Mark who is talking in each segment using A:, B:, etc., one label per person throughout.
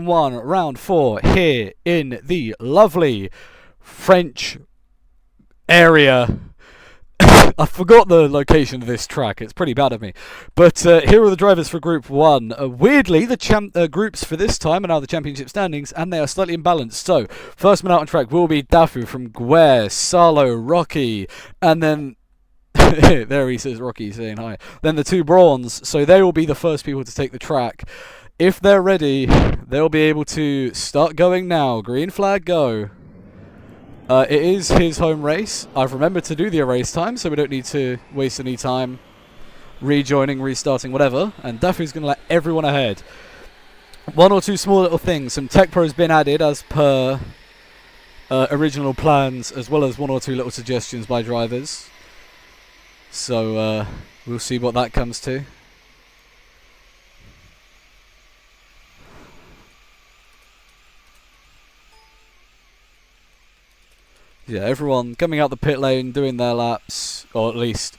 A: 1, round 4 here in the lovely French area. I forgot the location of this track. It's pretty bad of me. But here are the drivers for Group 1. Weirdly, the groups for this time are now the championship standings, and they are slightly imbalanced. So, first man out on track will be Dafu from Guer, Salo, Rocky, and then... there he says Rocky saying hi. Then the two Brawns. So they will be the first people to take the track. If they're ready, they'll be able to start going now. Green flag, go. It is his home race. I've remembered to do the erase time, so we don't need to waste any time rejoining, restarting, whatever. And Daffy's going to let everyone ahead. One or two small little things. Some tech pro has been added as per original plans, as well as one or two little suggestions by drivers. So we'll see what that comes to. Yeah, everyone coming out the pit lane, doing their laps, or at least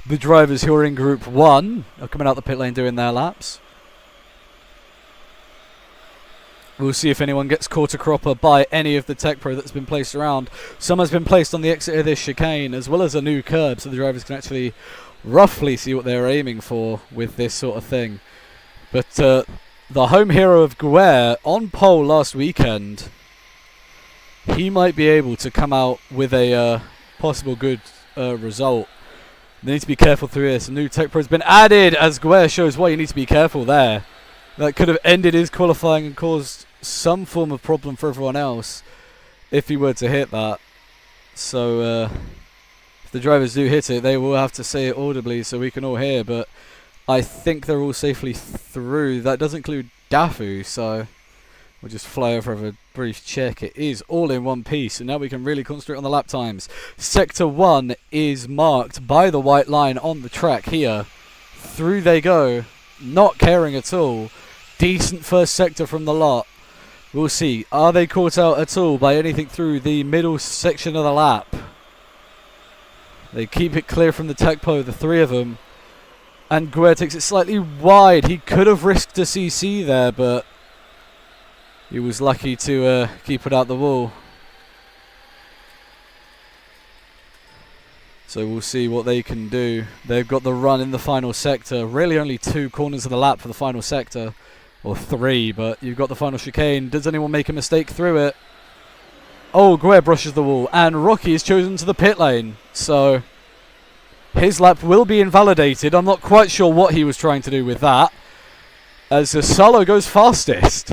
A: the drivers who are in Group 1 are coming out the pit lane doing their laps. We'll see if anyone gets caught a cropper by any of the tech pro that's been placed around. Some has been placed on the exit of this chicane, as well as a new curb, so the drivers can actually roughly see what they're aiming for with this sort of thing. But the home hero of Guer on pole last weekend, he might be able to come out with a possible good result. They need to be careful through this. A new tech pro has been added, as Guer shows why you need to be careful there. That could have ended his qualifying and caused some form of problem for everyone else if he were to hit that. So if the drivers do hit it, they will have to say it audibly so we can all hear. But I think they're all safely through. That does include Dafu, so we'll just fly over for a brief check. It is all in one piece, and now we can really concentrate on the lap times. Sector 1 is marked by the white line on the track here. Through they go, not caring at all. Decent first sector from the lot. We'll see. Are they caught out at all by anything through the middle section of the lap? They keep it clear from the tech pro, the three of them. And Guer takes it slightly wide. He could have risked a CC there, but he was lucky to keep it out the wall. So we'll see what they can do. They've got the run in the final sector. Really only 2 corners of the lap for the final sector. Or 3, but you've got the final chicane. Does anyone make a mistake through it? Oh, Guer brushes the wall. And Rocky is chosen to the pit lane. So his lap will be invalidated. I'm not quite sure what he was trying to do with that, as Salo goes fastest.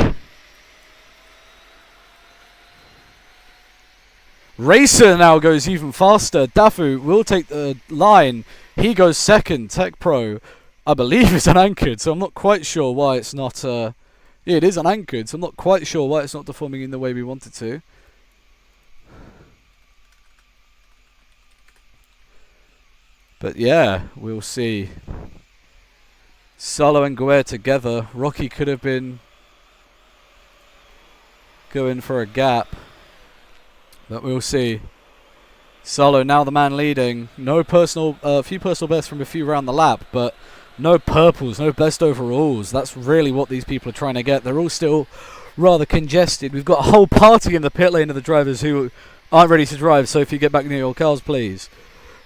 A: Racer now goes even faster. Dafu will take the line. He goes second. Tech Pro, I believe, is unanchored, so I'm not quite sure why it's not... yeah, it is unanchored, so I'm not quite sure why it's not deforming in the way we want it to. But yeah, we'll see. Salo and Guer together. Rocky could have been going for a gap, but we'll see. Salo now the man leading. No personal, few personal bests from a few around the lap, but no purples, no best overalls. That's really what these people are trying to get. They're all still rather congested. We've got a whole party in the pit lane of the drivers who aren't ready to drive, so if you get back near your cars, please.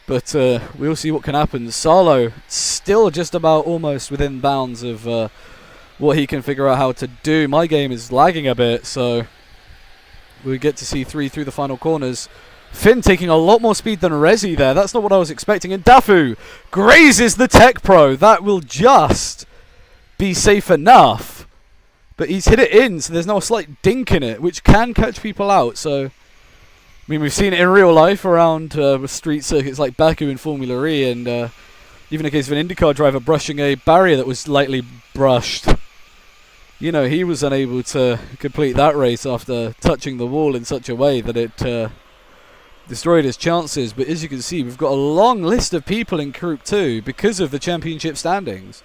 A: But we'll see what can happen. Salo still just about almost within bounds of what he can figure out how to do. My game is lagging a bit, so we get to see 3 through the final corners. Finn taking a lot more speed than Rezi there. That's not what I was expecting. And Dafu grazes the tech pro. That will just be safe enough. But he's hit it in, so there's now a slight dink in it, which can catch people out. So, I mean, we've seen it in real life around street circuits like Baku in Formula E, and even in the case of an IndyCar driver brushing a barrier that was lightly brushed. You know, he was unable to complete that race after touching the wall in such a way that it destroyed his chances. But as you can see, we've got a long list of people in Group 2 because of the championship standings.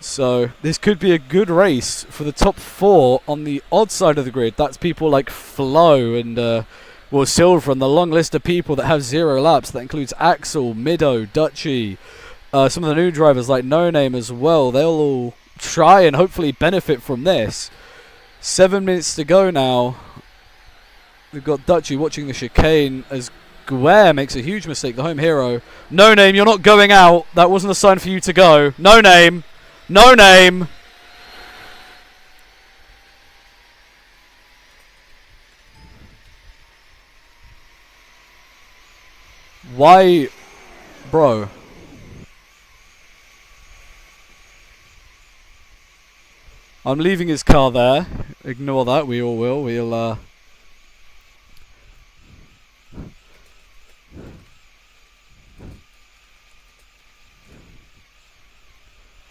A: So this could be a good race for the top 4 on the odd side of the grid. That's people like Flo and Silver, and the long list of people that have 0 laps. That includes Axel, Mido, Dutchy, some of the new drivers like No Name as well. They'll all try and hopefully benefit from this. 7 minutes to go now. We've got Dutchy watching the chicane as Guerre makes a huge mistake, the home hero. No Name, you're not going out. That wasn't a sign for you to go. No Name. No Name. Why? Bro. I'm leaving his car there. Ignore that, we all will. We'll,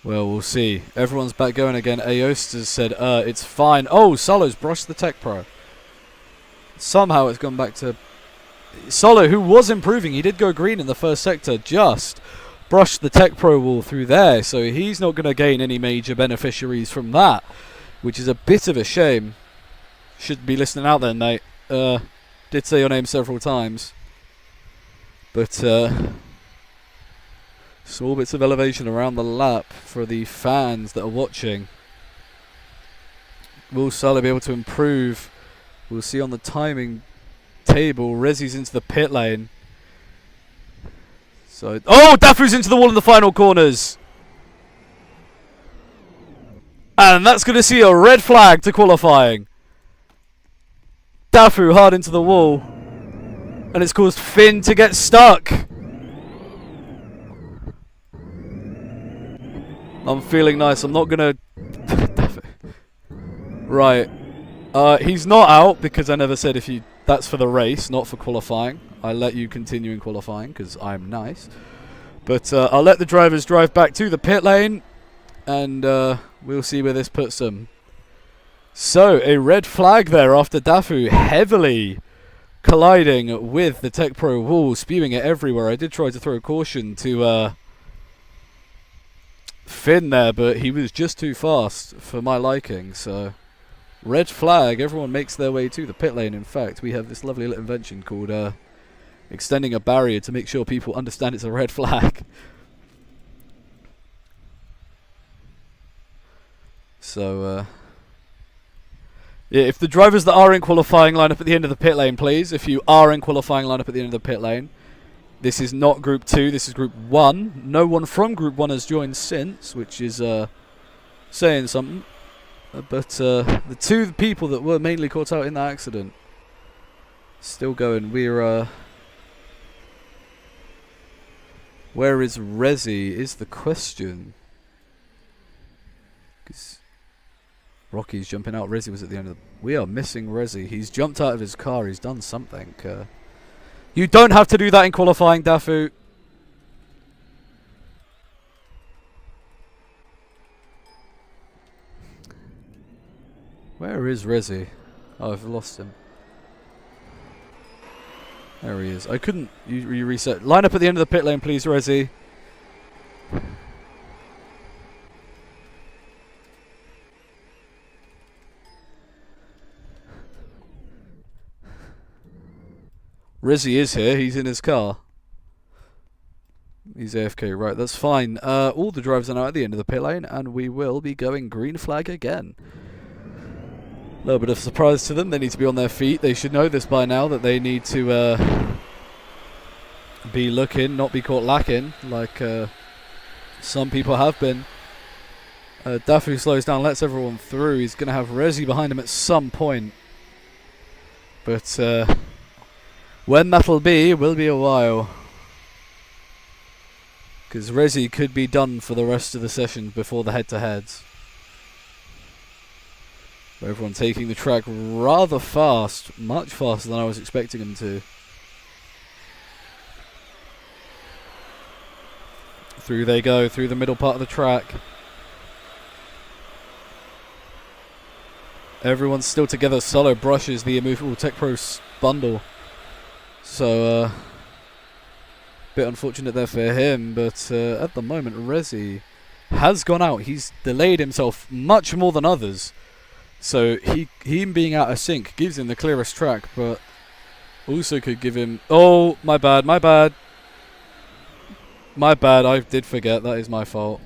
A: well, we'll see. Everyone's back going again. Aostas said, it's fine. Oh, Solo's brushed the Tech Pro. Somehow it's gone back to... Solo, who was improving, he did go green in the first sector, just brushed the Tech Pro wall through there, so he's not going to gain any major beneficiaries from that, which is a bit of a shame. Should be listening out then, mate. Did say your name several times. But, small bits of elevation around the lap for the fans that are watching. Will Solo be able to improve? We'll see on the timing table. Rezi's into the pit lane. So, oh, Dafu's into the wall in the final corners. And that's going to see a red flag to qualifying. Dafu hard into the wall. And it's caused Finn to get stuck. I'm feeling nice. I'm not going to... Right. He's not out because I never said if you... That's for the race, not for qualifying. I let you continue in qualifying because I'm nice. But I'll let the drivers drive back to the pit lane. And we'll see where this puts them. So, a red flag there after Dafu heavily colliding with the Tech Pro wall, spewing it everywhere. I did try to throw caution to Finn there, but he was just too fast for my liking. So, red flag. Everyone makes their way to the pit lane. In fact, we have this lovely little invention called extending a barrier to make sure people understand it's a red flag. So, yeah, if the drivers that are in qualifying line up at the end of the pit lane, please. If you are in qualifying line up at the end of the pit lane. This is not Group 2, this is Group 1. No one from Group 1 has joined since, which is saying something. But the two people that were mainly caught out in that accident still going. We're where is Rezi is the question. 'Cause Rocky's jumping out. Rezi was at the end of the... We are missing Rezi. He's jumped out of his car. He's done something. You don't have to do that in qualifying, Dafu. Where is Rezi? Oh, I've lost him. There he is. I couldn't... You reset. Line up at the end of the pit lane, please, Rezi. Rezi is here. He's in his car. He's AFK. Right, that's fine. All the drivers are now at the end of the pit lane, and we will be going green flag again. A little bit of surprise to them. They need to be on their feet. They should know this by now, that they need to be looking, not be caught lacking, like some people have been. Dafu slows down, lets everyone through. He's going to have Rezi behind him at some point. But when that'll be, will be a while. Because Rezi could be done for the rest of the session before the head-to-heads. Everyone taking the track rather fast, much faster than I was expecting them to. Through they go, through the middle part of the track. Everyone's still together. Solo brushes the immovable Tech Pro bundle. So, bit unfortunate there for him, but at the moment Rezi has gone out. He's delayed himself much more than others. So him being out of sync gives him the clearest track, but also could give him... Oh, my bad, my bad. My bad, I did forget. That is my fault.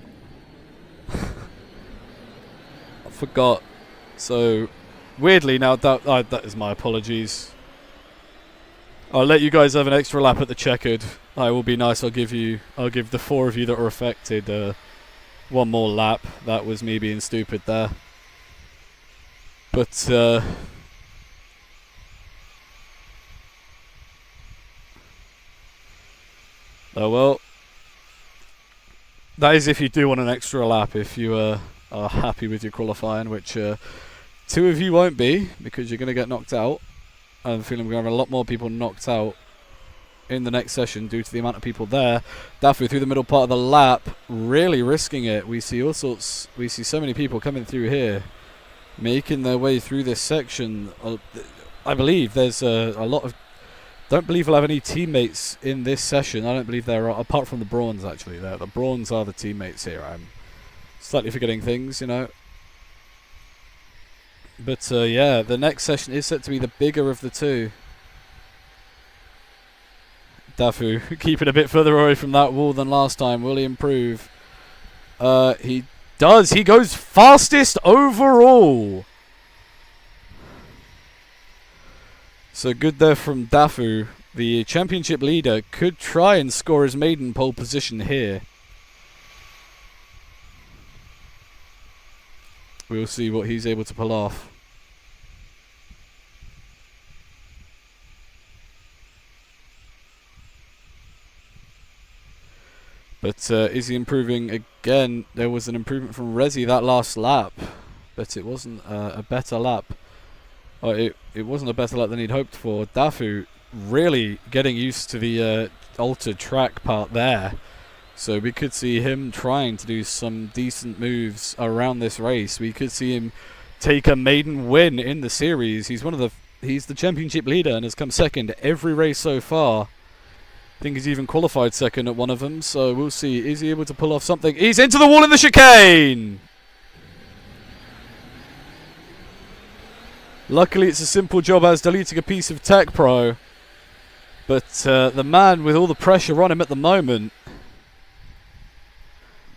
A: I forgot. So Weirdly, now that is my apologies. I'll let you guys have an extra lap at the checkered. I will be nice. I'll give the 4 of you that are affected one more lap. That was me being stupid there. But oh well. That is if you do want an extra lap, if you are happy with your qualifying, which 2 of you won't be, because you're going to get knocked out. I have a feeling we're going to have a lot more people knocked out in the next session due to the amount of people there. Dafu through the middle part of the lap, really risking it. We see all sorts, we see so many people coming through here, making their way through this section. I believe there's a lot of... Don't believe we'll have any teammates in this session. I don't believe there are, apart from the Brawns actually. The Brawns are the teammates here. I'm slightly forgetting things, you know. But yeah, the next session is set to be the bigger of the 2. Dafu keeping a bit further away from that wall than last time. Will he improve? He does. He goes fastest overall. So good there from Dafu. The championship leader could try and score his maiden pole position here. We'll see what he's able to pull off. But is he improving again? There was an improvement from Rezi that last lap, but it wasn't a better lap. It wasn't a better lap than he'd hoped for. Dafu really getting used to the altered track part there. So we could see him trying to do some decent moves around this race. We could see him take a maiden win in the series. He's the championship leader and has come second every race so far. I think he's even qualified second at one of them. So we'll see. Is he able to pull off something? He's into the wall in the chicane! Luckily it's a simple job as deleting a piece of Tech Pro. But the man with all the pressure on him at the moment...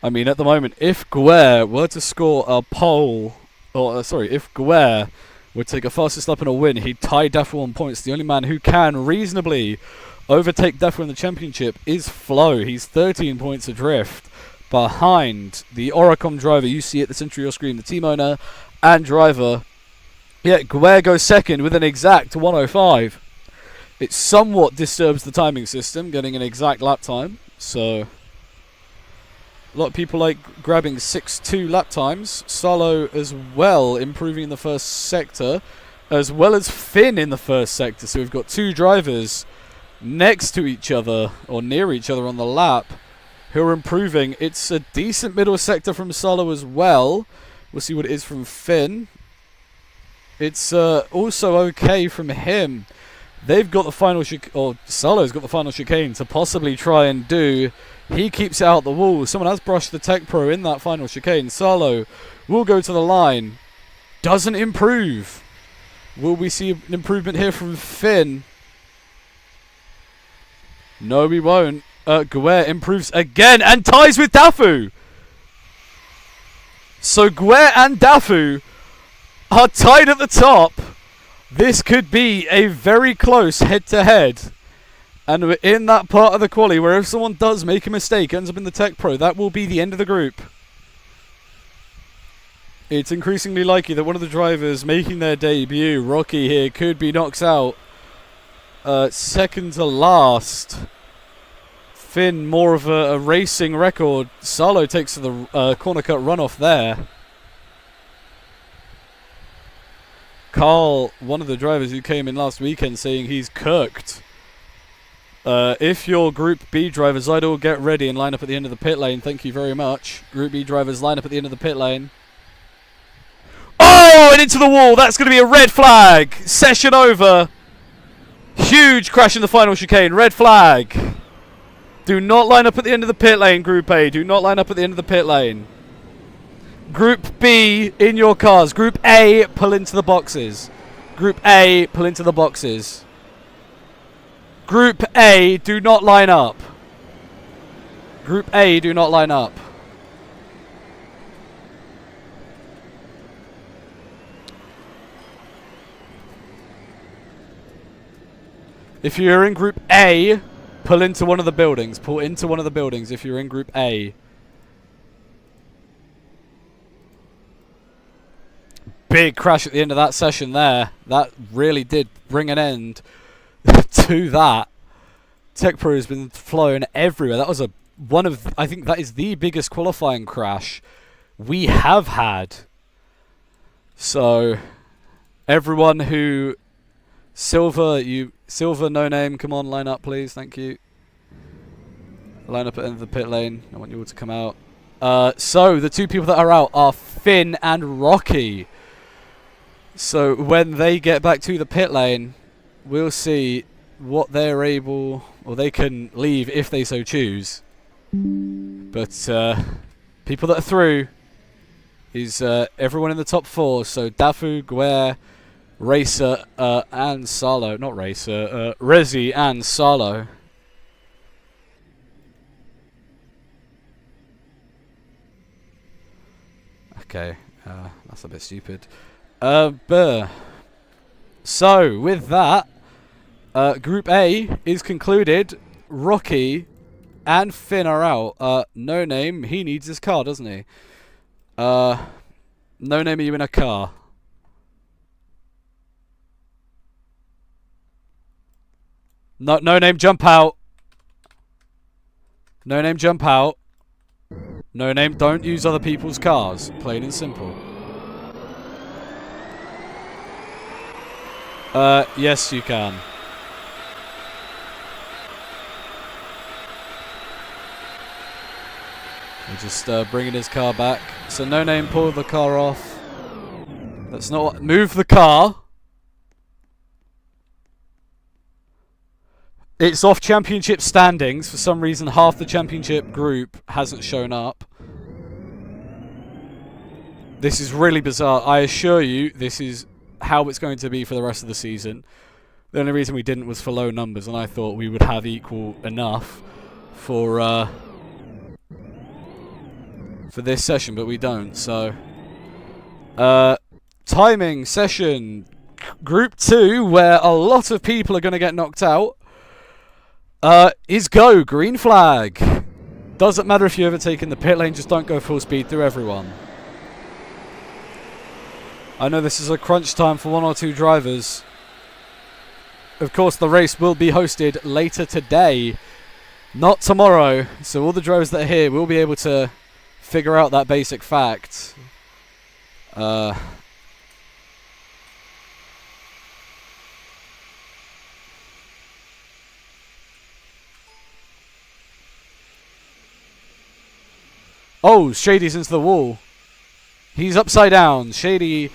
A: I mean, at the moment, if Guerre were to score a pole... if Guerre would take a fastest lap and a win, he'd tie Dafu on points. The only man who can reasonably overtake Dafu in the championship is Flo. He's 13 points adrift behind the Oricom driver you see at the center of your screen, the team owner and driver. Yet Guerre goes second with an exact 105. It somewhat disturbs the timing system, getting an exact lap time. So a lot of people like grabbing 6.2 lap times. Salo as well improving in the first sector, as well as Finn in the first sector. So we've got 2 drivers next to each other, or near each other on the lap, who are improving. It's a decent middle sector from Salo as well. We'll see what it is from Finn. It's also okay from him. They've got the final Salo's got the final chicane to possibly try and do. He keeps it out the wall. Someone has brushed the Tech Pro in that final chicane. Salo will go to the line. Doesn't improve. Will we see an improvement here from Finn? No, we won't. Guerre improves again and ties with Dafu. So Guerre and Dafu are tied at the top. This could be a very close head-to-head. And we're in that part of the quali where if someone does make a mistake, ends up in the Tech Pro, that will be the end of the group. It's increasingly likely that one of the drivers making their debut, Rocky here, could be knocked out. Second to last. Finn, more of a racing record. Salo takes the corner cut runoff there. Carl, one of the drivers who came in last weekend, saying he's kirked. If you're Group B drivers, I'd all get ready and line up at the end of the pit lane. Thank you very much. Group B drivers, line up at the end of the pit lane. Oh, and into the wall. That's going to be a red flag. Session over. Huge crash in the final chicane. Red flag. Do not line up at the end of the pit lane, Group A. Do not line up at the end of the pit lane. Group B, in your cars. Group A, pull into the boxes. Group A, pull into the boxes. Group A, do not line up. Group A, do not line up. If you're in Group A, pull into one of the buildings. Pull into one of the buildings if you're in Group A. Big crash at the end of that session there. That really did bring an end to that. Tech Pro has been flown everywhere. That was I think that is the biggest qualifying crash we have had. So, everyone who... Silver, no name, come on, line up please, thank you. Line up at the end of the pit lane, I want you all to come out. So, the two people that are out are Finn and Rocky. So, when they get back to the pit lane, we'll see what they're able, or they can leave if they so choose. But, people that are through is everyone in the top 4, so Dafu, Guerre, Racer, and Salo. Not Racer, Rezi and Salo. Okay, that's a bit stupid. So, with that, Group A is concluded. Rocky and Finn are out. No name, he needs his car, doesn't he? No name, are you in a car? No name, jump out. No name, jump out. No name, don't use other people's cars. Plain and simple. Yes, you can. We're just bringing his car back. So no name, pull the car off. That's not what... Move the car. It's off championship standings. For some reason, half the championship group hasn't shown up. This is really bizarre. I assure you, this is how it's going to be for the rest of the season. The only reason we didn't was for low numbers, and I thought we would have equal enough for this session, but we don't. So, timing session Group 2, where a lot of people are going to get knocked out. Is go, green flag. Doesn't matter if you ever take in the pit lane, just don't go full speed through everyone. I know this is a crunch time for 1 or 2 drivers. Of course, the race will be hosted later today, not tomorrow. So all the drivers that are here will be able to figure out that basic fact. Oh, Shady's into the wall. He's upside down. Shady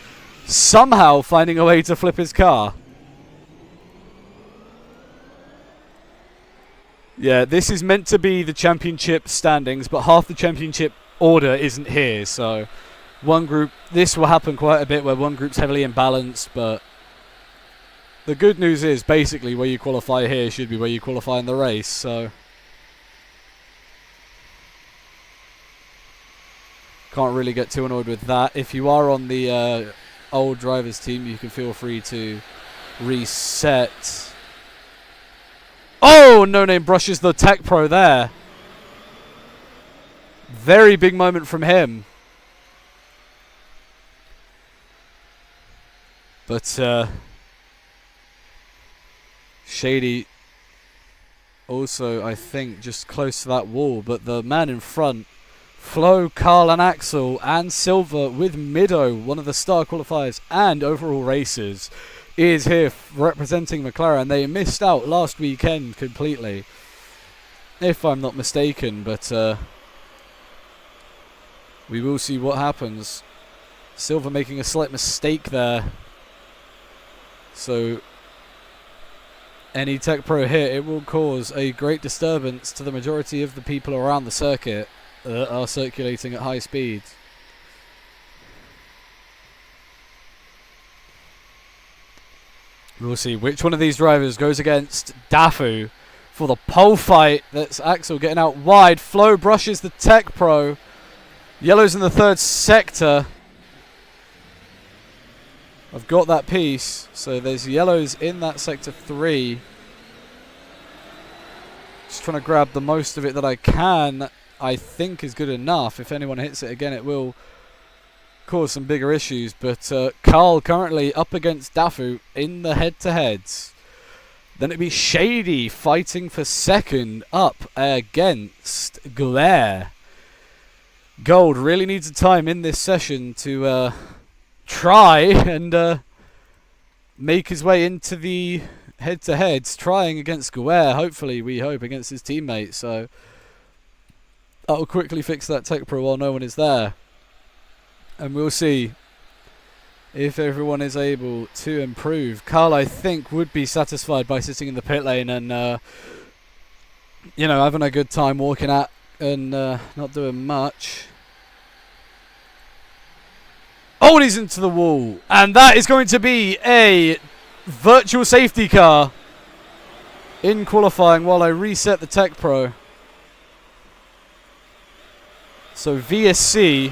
A: somehow finding a way to flip his car. Yeah, this is meant to be the championship standings, but half the championship order isn't here. So one group, this will happen quite a bit where one group's heavily imbalanced, but the good news is basically where you qualify here should be where you qualify in the race. So can't really get too annoyed with that. If you are on the old drivers team, you can feel free to reset. Oh, no name brushes the Tech Pro there. Very big moment from him. But Shady also, I think, just close to that wall. But the man in front, Flo, Carl and Axel and Silver with Mido, one of the star qualifiers and overall racers, is here representing McLaren. They missed out last weekend completely, if I'm not mistaken, but we will see what happens. Silver making a slight mistake there. So any Tech Pro hit, it will cause a great disturbance to the majority of the people around the circuit that are circulating at high speeds. We'll see which one of these drivers goes against Dafu for the pole fight. That's Axel getting out wide. Flo brushes the Tech Pro. Yellow's in the third sector. I've got that piece. So there's yellows in that sector 3. just trying to grab the most of it that I can. I think is good enough. If anyone hits it again, it will cause some bigger issues. But Carl currently up against Dafu in the head-to-heads. Then it'd be Shady fighting for second up against Glare. Gold really needs a time in this session to try and make his way into the head-to-heads, trying against Guerre, hopefully, we hope, against his teammates. So that'll quickly fix that tech pro while no one is there. And we'll see if everyone is able to improve. Carl, I think, would be satisfied by sitting in the pit lane and, you know, having a good time walking at and not doing much. Oh, and he's into the wall. And that is going to be a virtual safety car in qualifying while I reset the Tech Pro. So VSC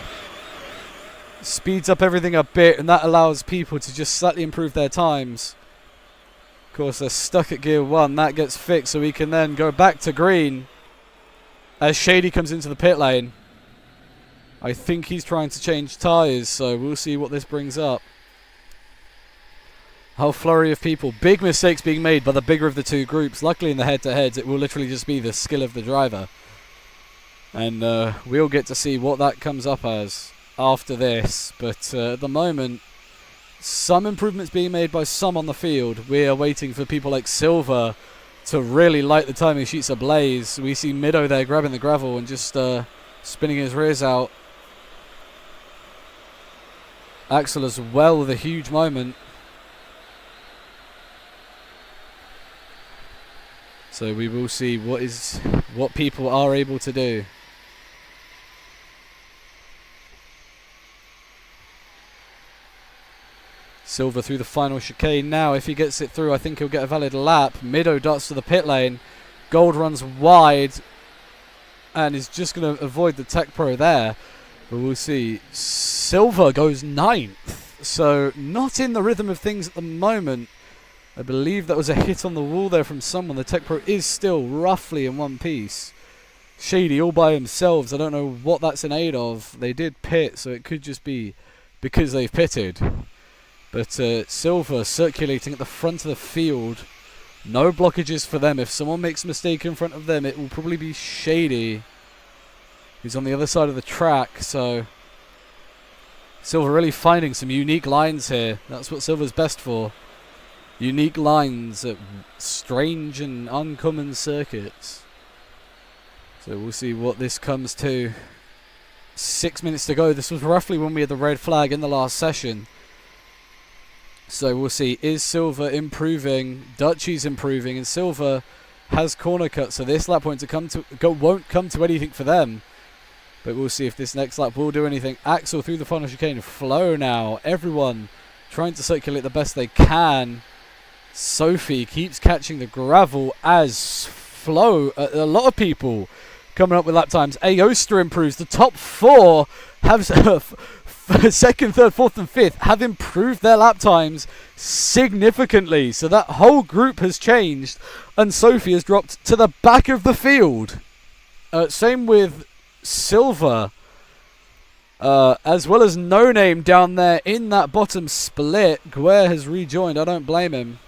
A: speeds up everything a bit, and that allows people to just slightly improve their times. Of course, they're stuck at gear 1. That gets fixed, so we can then go back to green as Shady comes into the pit lane. I think he's trying to change tyres, so we'll see what this brings up. Whole flurry of people. Big mistakes being made by the bigger of the two groups. Luckily in the head-to-heads, it will literally just be the skill of the driver. And we'll get to see what that comes up as after this. But at the moment, some improvements being made by some on the field. We are waiting for people like Silver to really light the timing sheets ablaze. We see Mido there grabbing the gravel and just spinning his rears out. Axel as well with a huge moment. So we will see what people are able to do. Silver through the final chicane now. If he gets it through, I think he'll get a valid lap. Mido darts to the pit lane. Gold runs wide and is just going to avoid the Tech Pro there. But we'll see. Silver goes 9th. So not in the rhythm of things at the moment. I believe that was a hit on the wall there from someone. The Tech Pro is still roughly in one piece. Shady all by themselves. I don't know what that's in aid of. They did pit, so it could just be because they've pitted. But Silver circulating at the front of the field. No blockages for them. If someone makes a mistake in front of them, it will probably be Shady, who's on the other side of the track. So Silver really finding some unique lines here. That's what Silver's best for. Unique lines at strange and uncommon circuits. So we'll see what this comes to. 6 minutes to go. This was roughly when we had the red flag in the last session. So we'll see. Is Silver improving? Dutchy's improving, and Silver has corner cut. So this lap won't come to anything for them. But we'll see if this next lap will do anything. Axel through the final chicane. Flow now. Everyone trying to circulate the best they can. Sophie keeps catching the gravel as Flow. A lot of people coming up with lap times. Aosta improves. The top 4 have second, third, fourth, and fifth have improved their lap times significantly. So that whole group has changed, and Sophie has dropped to the back of the field. Same with Silver, as well as No Name down there in that bottom split. Guerre has rejoined. I don't blame him.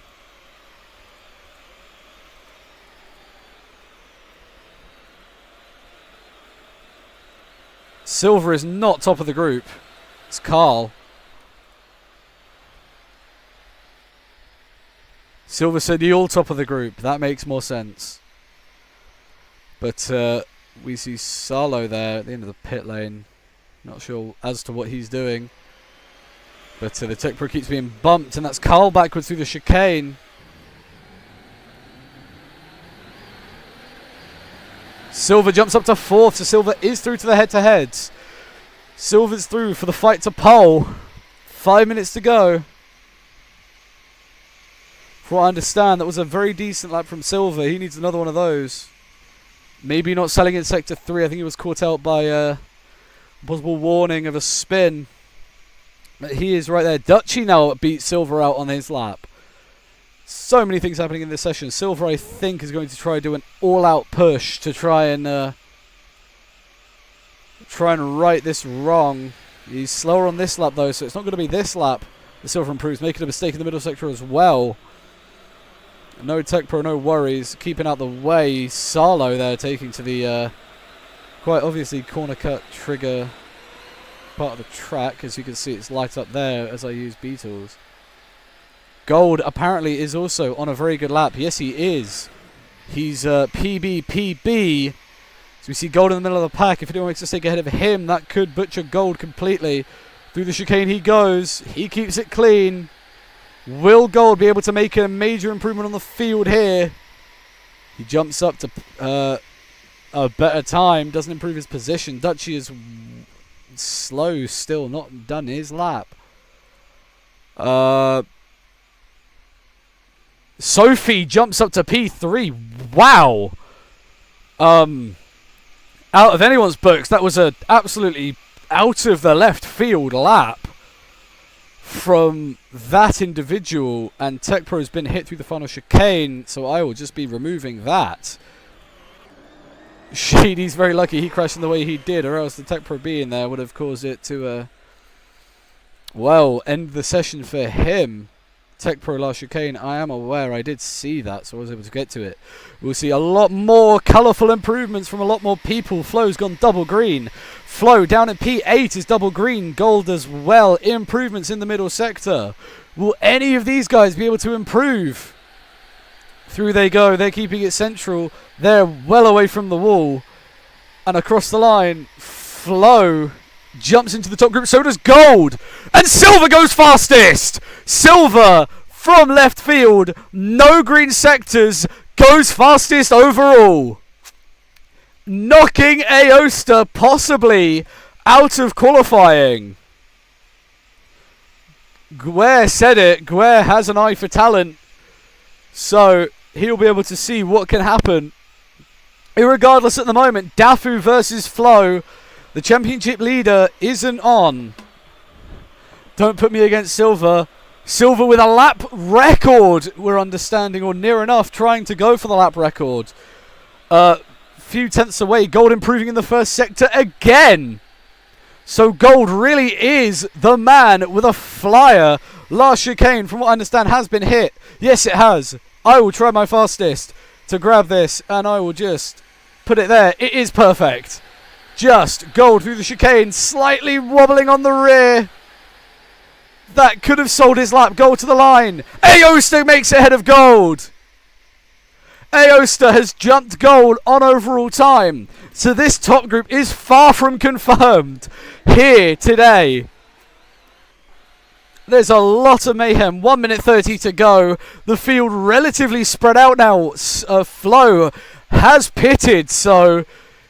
A: Silver is not top of the group. It's Carl. Silver said you're top of the group. That makes more sense. But we see Salo there at the end of the pit lane. Not sure as to what he's doing. But the Tech Pro keeps being bumped, and that's Carl backwards through the chicane. Silver jumps up to 4th, so Silver is through to the head-to-heads. Silver's through for the fight to pole. 5 minutes to go. From what I understand, that was a very decent lap from Silver. He needs another one of those. Maybe not selling in Sector 3. I think he was caught out by a possible warning of a spin. But he is right there. Dutchy now beats Silver out on his lap. So many things happening in this session. Silver, I think, is going to try to do an all-out push to try and right this wrong. He's slower on this lap, though, so it's not going to be this lap. The Silver improves, making a mistake in the middle sector as well. No Tech Pro, no worries. Keeping out the way. Salo there taking to the quite obviously corner cut trigger part of the track. As you can see, it's light up there as I use Beetles. Gold apparently is also on a very good lap. Yes, he is. He's PB. So we see Gold in the middle of the pack. If anyone makes a mistake ahead of him, that could butcher Gold completely. Through the chicane he goes. He keeps it clean. Will Gold be able to make a major improvement on the field here? He jumps up to a better time. Doesn't improve his position. Dutchy is slow still. Not done his lap. Sophie jumps up to P3. Wow. Out of anyone's books, that was a absolutely out of the left field lap from that individual, and Tech Pro's been hit through the final chicane, so I will just be removing that. Shady's very lucky he crashed in the way he did, or else the Tech Pro being there would have caused it to, well, end the session for him. Tech Pro last chicane, I am aware, I did see that, so I was able to get to it. We'll see a lot more colourful improvements from a lot more people. Flo's gone double green. Flo down at P8 is double green. Gold as well. Improvements in the middle sector. Will any of these guys be able to improve? Through they go. They're keeping it central. They're well away from the wall. And across the line, Flo jumps into the top group. So does Gold. And Silver goes fastest. Silver from left field. No green sectors. Goes fastest overall. Knocking Aosta possibly out of qualifying. Guer said it. Guer has an eye for talent. So he'll be able to see what can happen. Irregardless at the moment, Dafu versus Flo. The championship leader isn't on. Don't put me against Silver. Silver with a lap record, we're understanding, or near enough, trying to go for the lap record. Few tenths away. Gold improving in the first sector again. So Gold really is the man with a flyer. Last chicane, from what I understand, has been hit. Yes, it has. I will try my fastest to grab this, and I will just put it there. It is perfect. Just Gold through the chicane, slightly wobbling on the rear. That could have sold his lap. Gold to the line. Aosta makes it ahead of Gold. Aosta has jumped Gold on overall time. So this top group is far from confirmed here today. There's a lot of mayhem. 1 minute 30 to go. The field relatively spread out now. Flo has pitted, so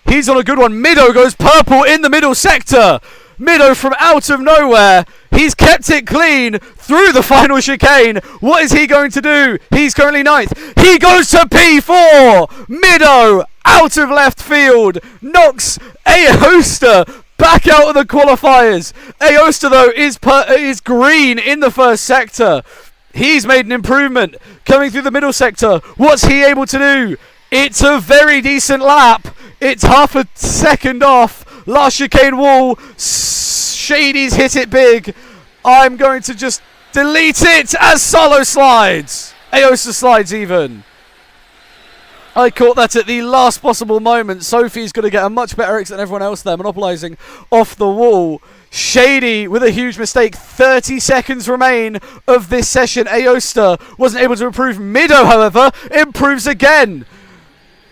A: he's on a good one. Mido goes purple in the middle sector. Mido from out of nowhere. He's kept it clean through the final chicane. What is he going to do? He's currently 9th. He goes to P4. Mido out of left field. Knocks Aosta back out of the qualifiers. Aosta, though, is green in the first sector. He's made an improvement coming through the middle sector. What's he able to do? It's a very decent lap. It's half a second off. Last chicane wall. Shady's hit it big. I'm going to just delete it as Solo slides. Aosta slides even. I caught that at the last possible moment. Sophie's going to get a much better exit than everyone else there, monopolising off the wall. Shady with a huge mistake. 30 seconds remain of this session. Aosta wasn't able to improve. Mido, however, improves again.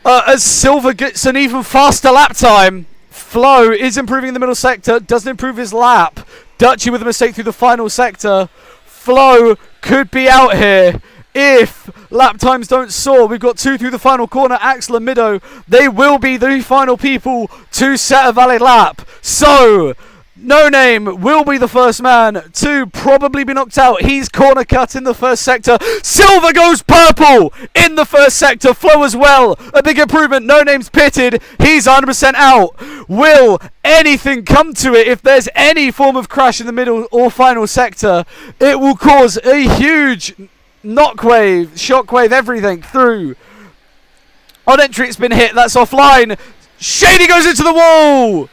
A: As Silver gets an even faster lap time. Flo is improving in the middle sector. Doesn't improve his lap. Dutchy with a mistake through the final sector. Flo could be out here if lap times don't soar. We've got 2 through the final corner. Axel and Mido. They will be the final people to set a valid lap. So No Name will be the first man to probably be knocked out. He's corner cut in the first sector. Silver goes purple in the first sector. Flo as well. A big improvement. No Name's pitted. He's 100% out. Will anything come to it? If there's any form of crash in the middle or final sector, it will cause a huge Knockwave, shockwave, everything through. On entry, it's been hit. That's offline. Shady goes into the wall.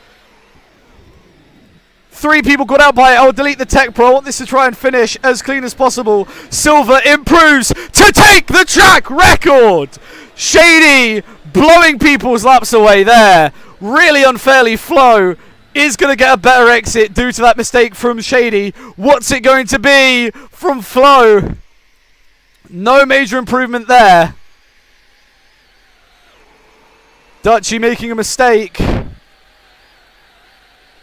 A: 3 people got out by it. I'll delete the tech pro. I want this to try and finish as clean as possible. Silver improves to take the track record. Shady blowing people's laps away there. Really unfairly, Flo is going to get a better exit due to that mistake from Shady. What's it going to be from Flo? No major improvement there. Dutchie making a mistake.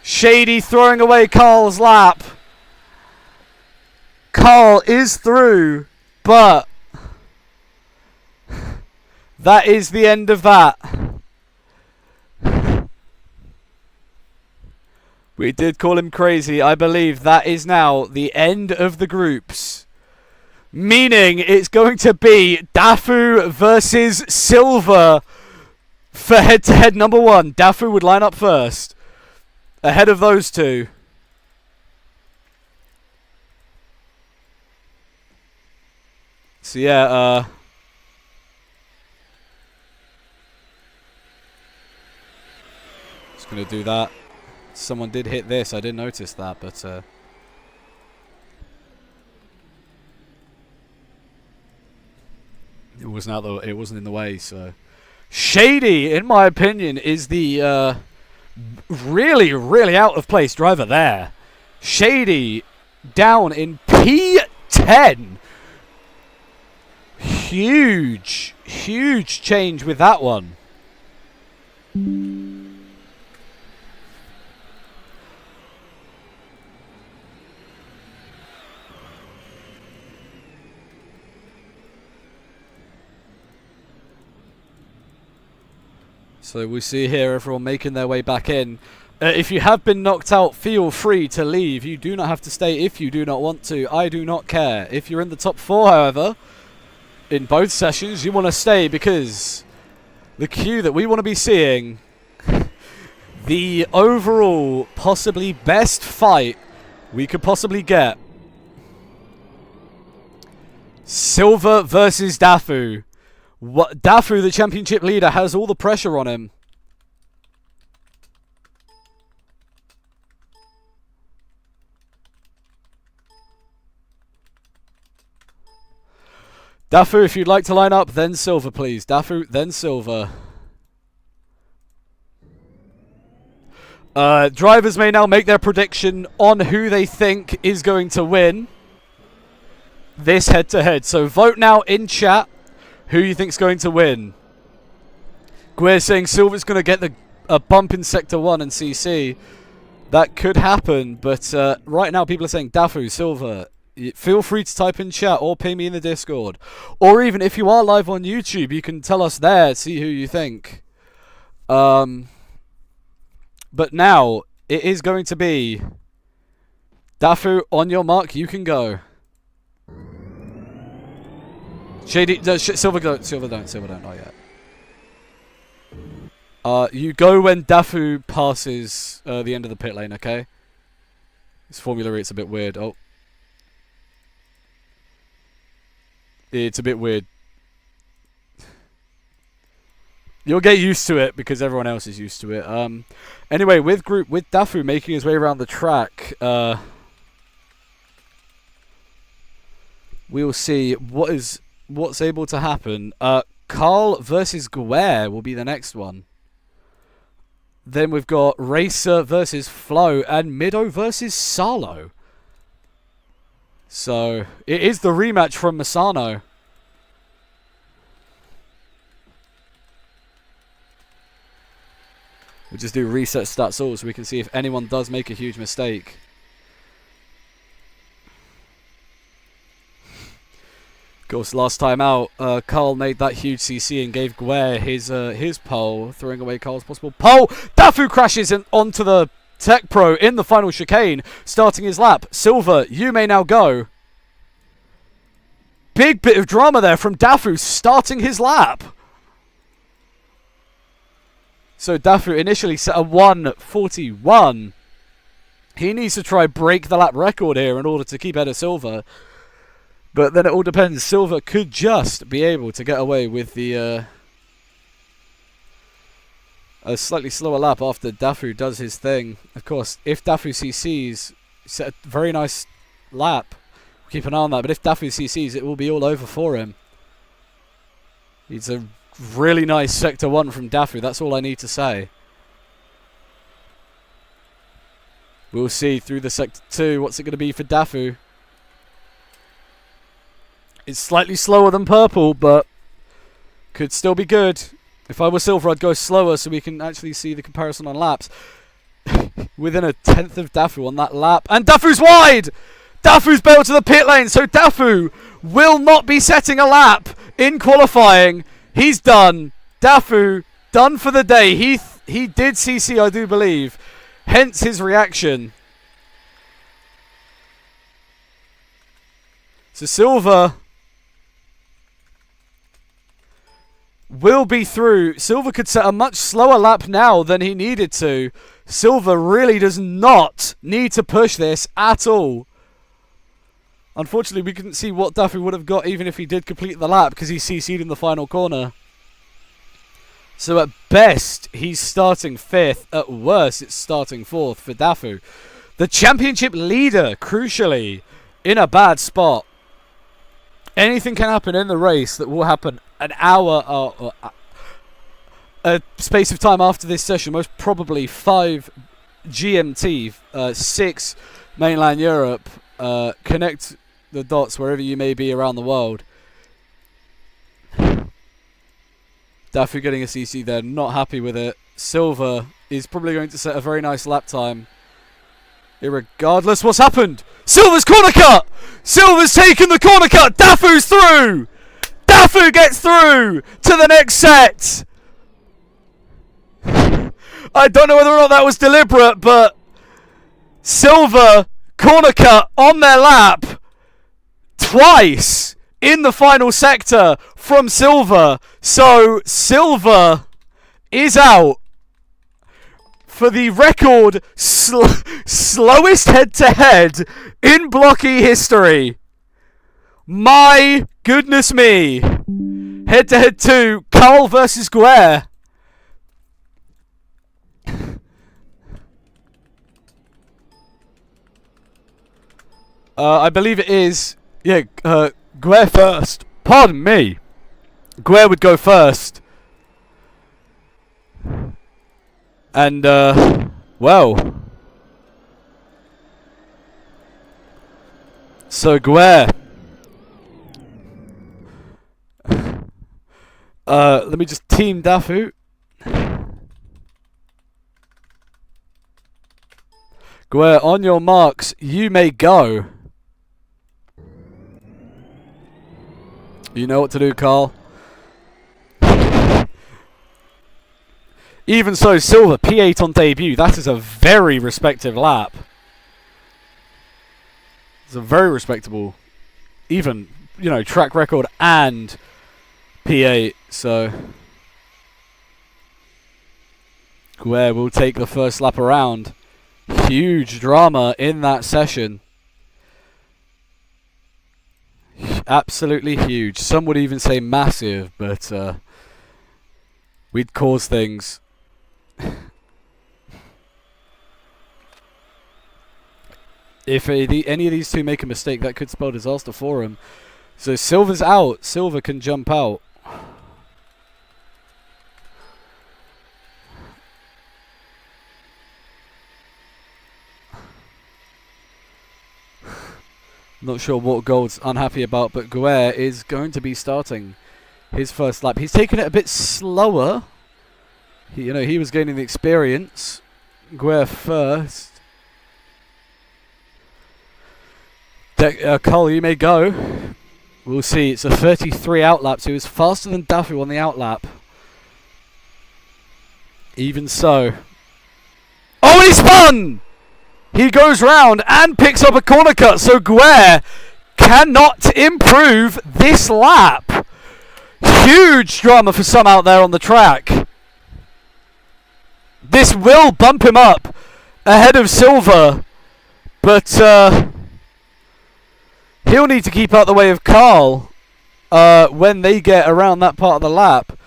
A: Shady throwing away Carl's lap. Carl is through, but that is the end of that. We did call him crazy. I believe that is now the end of the groups. Meaning it's going to be Dafu versus Silver for head-to-head number 1. Dafu would line up first. Ahead of those two. So yeah, just gonna do that. Someone did hit this. I didn't notice that, but it wasn't out the. It wasn't in the way. So Shady, in my opinion, is the really, really out of place driver there. Shady down in P10. Huge, huge change with that one. So we see here everyone making their way back in. If you have been knocked out, feel free to leave. You do not have to stay if you do not want to. I do not care. If you're in the top 4, however, in both sessions, you want to stay because the queue that we want to be seeing, the overall possibly best fight we could possibly get. Silver versus Dafu. Dafu, the championship leader, has all the pressure on him. Dafu, if you'd like to line up, then Silver, please. Dafu, then Silver. Drivers may now make their prediction on who they think is going to win this head-to-head. So vote now in chat. Who you think's going to win? Guer's saying Silver's going to get a bump in Sector 1 and CC. That could happen, but right now people are saying Dafu, Silver. Feel free to type in chat or ping me in the Discord. Or even if you are live on YouTube, you can tell us there, see who you think. But now, it is going to be Dafu, on your mark, you can go. Shady, no, Silver don't, not yet. You go when Dafu passes the end of the pit lane, okay? This Formula E, it's a bit weird. Oh. It's a bit weird. You'll get used to it because everyone else is used to it. Anyway, with Dafu making his way around the track, we'll see what's able to happen. Carl versus Guer will be the next one. Then we've got Racer versus Flo and Mido versus Salo. So it is the rematch from Masano. We'll just do reset stats all so we can see if anyone does make a huge mistake. Of course, last time out, Carl made that huge CC and gave Guer his pole, throwing away Carl's possible pole. Dafu crashes onto the Tech Pro in the final chicane, starting his lap. Silver, you may now go. Big bit of drama there from Dafu starting his lap. So Dafu initially set a 1:41. He needs to try break the lap record here in order to keep ahead of Silver. But then it all depends. Silva could just be able to get away with the a slightly slower lap after Dafu does his thing. Of course, if Dafu CCs, set a very nice lap. Keep an eye on that. But if Dafu CCs, it will be all over for him. It's a really nice Sector 1 from Dafu. That's all I need to say. We'll see through the Sector 2. What's it going to be for Dafu? It's slightly slower than Purple, but could still be good. If I were Silver, I'd go slower so we can actually see the comparison on laps. Within a tenth of Dafu on that lap. And Dafu's wide! Dafu's bailed to the pit lane, so Dafu will not be setting a lap in qualifying. He's done. Dafu, done for the day. He did CC, I do believe. Hence his reaction. So Silva will be through. Silva could set a much slower lap now than he needed to. Silva really does not need to push this at all. Unfortunately, we couldn't see what Dafu would have got even if he did complete the lap because he CC'd in the final corner. So at best, he's starting 5th. At worst, it's starting 4th for Dafu. The championship leader, crucially, in a bad spot. Anything can happen in the race that will happen an hour or a space of time after this session. Most probably 5 GMT, 6 mainland Europe. Connect the dots wherever you may be around the world. Dafu getting a CC there, not happy with it. Silva is probably going to set a very nice lap time. Irregardless what's happened. Silva's corner cut! Silva's taken the corner cut! Dafu's through! Dafu gets through to the next set! I don't know whether or not that was deliberate, but Silva corner cut on their lap twice in the final sector from Silva. So Silva is out for the record slowest head-to-head in Blocky history. My goodness me. Head-to-head 2, Carl versus Guerre. I believe it is. Yeah, Guerre first. Pardon me. Guerre would go first. And, well. So, Guerre. Let me just team Dafu. Guerre, on your marks, you may go. You know what to do, Carl. Even so, Silva, P8 on debut. That is a very respective lap. It's a very respectable, even, you know, track record and P8. So, Guerre will take the first lap around. Huge drama in that session. Absolutely huge. Some would even say massive, but we'd cause things. If any of these two make a mistake, that could spell disaster for him. So Silva's out. Silva can jump out. Not sure what Gold's unhappy about, but Guerre is going to be starting his first lap. He's taken it a bit slower. He was gaining the experience. Guerre first. Cole, you may go. We'll see. It's a 33 outlap, so he was faster than Dafu on the outlap. Even so. Oh, and he spun! He goes round and picks up a corner cut, so Guerre cannot improve this lap. Huge drama for some out there on the track. This will bump him up ahead of Silva, but He'll need to keep out the way of Carl when they get around that part of the lap.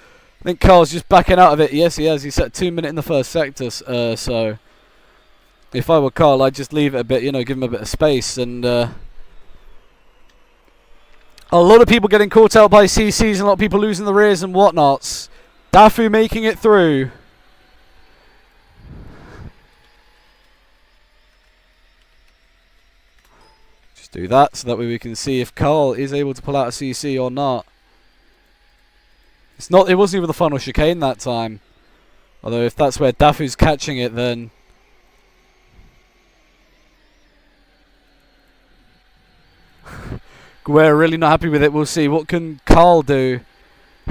A: I think Carl's just backing out of it. Yes, he has. He set 2 minutes in the first sector. So if I were Carl, I'd just leave it a bit, you know, give him a bit of space. And a lot of people getting caught out by CCs and a lot of people losing the rears and whatnots. Dafu making it through. Just do that so that way we can see if Carl is able to pull out a CC or not. It's not. It wasn't even the final chicane that time. Although if that's where Dafu's catching it, then Guerre really not happy with it. We'll see. What can Carl do?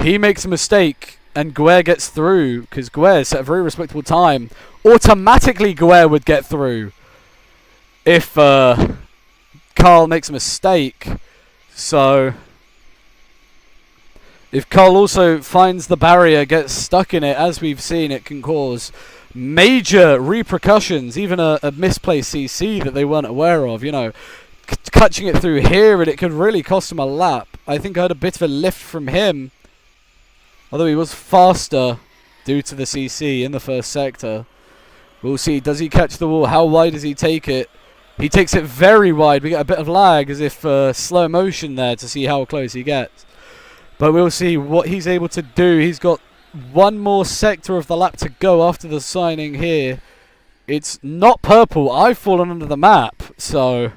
A: He makes a mistake and Guerre gets through because Guerre set a very respectable time. Automatically Guerre would get through if Carl makes a mistake. So if Carl also finds the barrier, gets stuck in it, as we've seen, it can cause major repercussions, even a misplaced CC that they weren't aware of, you know. Catching it through here, and it could really cost him a lap. I think I had a bit of a lift from him, although he was faster due to the CC in the first sector. We'll see. Does he catch the wall? How wide does he take it? He takes it very wide. We get a bit of lag, as if slow motion there to see how close he gets. But we'll see what he's able to do. He's got one more sector of the lap to go after the signing here. It's not purple. I've fallen under the map, so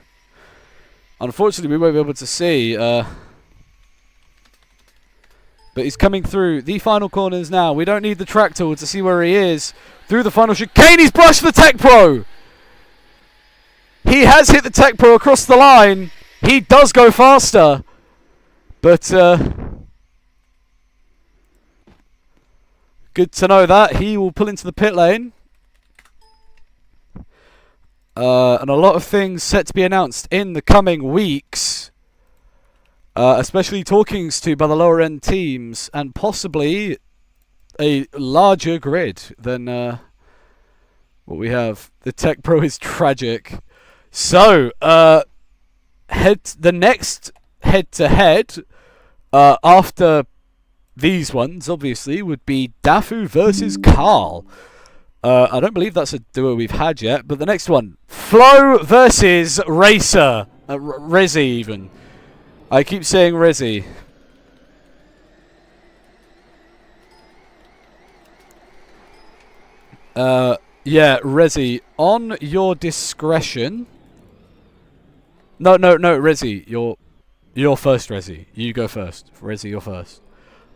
A: unfortunately we won't be able to see. But he's coming through the final corners now. We don't need the track tool to see where he is. Through the final chicane, he's brushed the Tech Pro. He has hit the Tech Pro across the line. He does go faster. But good to know that. He will pull into the pit lane. And a lot of things set to be announced in the coming weeks. Especially talkings to by the lower end teams. And possibly a larger grid than what we have. The Tech Pro is tragic. So, the next head-to-head after these ones, obviously, would be Dafu versus Carl. I don't believe that's a duo we've had yet, but the next one, Flo versus Racer. Rezzy, even. I keep saying Rezzy. Yeah, Rezzy, on your discretion. No, Rezzy, you're first, Rezzy. You go first. Rezzy, you're first.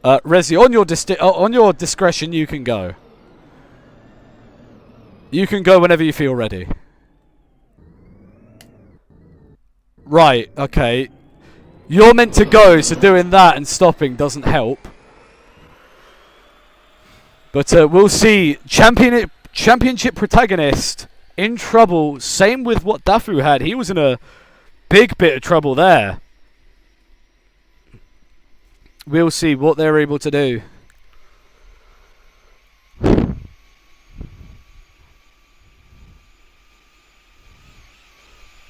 A: Rezzy, on your discretion, you can go. You can go whenever you feel ready. Right, okay. You're meant to go, so doing that and stopping doesn't help. But we'll see. Championship protagonist in trouble. Same with what Dafu had. He was in a big bit of trouble there. We'll see what they're able to do.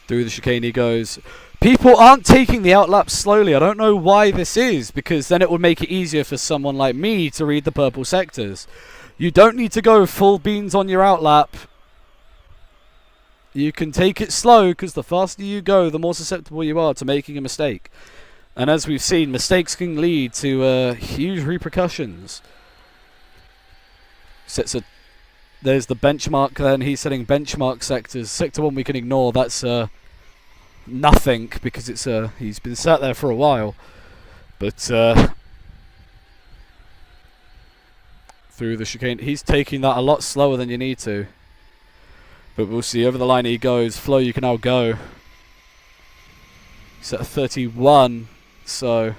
A: Through the chicane he goes. People aren't taking the outlap slowly. I don't know why this is, because then it would make it easier for someone like me to read the purple sectors. You don't need to go full beans on your outlap. You can take it slow, because the faster you go, the more susceptible you are to making a mistake. And as we've seen, mistakes can lead to huge repercussions. There's the benchmark then. He's setting benchmark sectors. Sector 1 we can ignore. That's nothing, because it's he's been sat there for a while. But through the chicane, he's taking that a lot slower than you need to. But we'll see. Over the line he goes. Flo, you can now go. He's at 31. So